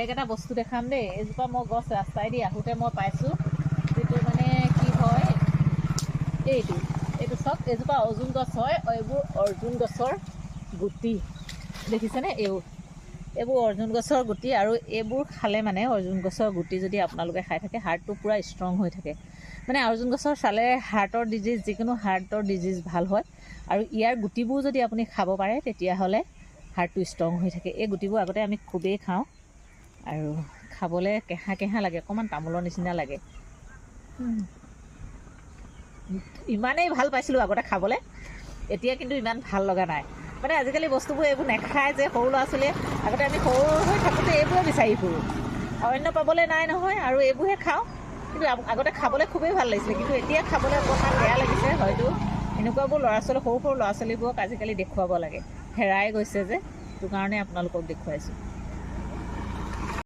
এটা বস্তু দেখাম দেই। এজোপা মই গছ ৰাস্তাইদি আহোঁতে মই পাইছোঁ, যিটো মানে কি হয়, এইটো চব এজোপা অৰ্জুন গছ হয়। এইবোৰ অৰ্জুন গছৰ গুটি দেখিছেনে? এইবোৰ অৰ্জুন গছৰ গুটি, আৰু এইবোৰ খালে মানে অৰ্জুন গছৰ গুটি যদি আপোনালোকে খাই থাকে, হাৰ্টটো পূৰা ষ্ট্ৰং হৈ থাকে। মানে অৰ্জুন গছৰ চালে হাৰ্টৰ ডিজিজ, যিকোনো হাৰ্টৰ ডিজিজ ভাল হয়। আৰু ইয়াৰ গুটিবোৰ যদি আপুনি খাব পাৰে তেতিয়াহ'লে হাৰ্টটো ষ্ট্ৰং হৈ থাকে। এই গুটিবোৰ আগতে আমি খুবেই খাওঁ, আৰু খাবলৈ কেঁহা কেঁহা লাগে, অকণমান তামোলৰ নিচিনা লাগে। ইমানেই ভাল পাইছিলোঁ আগতে খাবলৈ, এতিয়া কিন্তু ইমান ভাল লগা নাই। মানে আজিকালি বস্তুবোৰ এইবোৰ নেখায় যে সৰু ল'ৰা ছোৱালীয়ে। আগতে আমি সৰু হৈ থাকোঁতে এইবোৰে বিচাৰি ফুৰোঁ, অন্য পাবলৈ নাই নহয়, আৰু এইবোৰহে খাওঁ। কিন্তু আগতে খাবলৈ খুবেই ভাল লাগিছিলে, কিন্তু এতিয়া খাবলৈ অকণমান বেয়া লাগিছে। হয়তো এনেকুৱাবোৰ সৰু ল'ৰা ছোৱালীবোৰক আজিকালি দেখুৱাব লাগে, হেৰাই গৈছে যে, সেইটো কাৰণে আপোনালোকক দেখুৱাইছোঁ।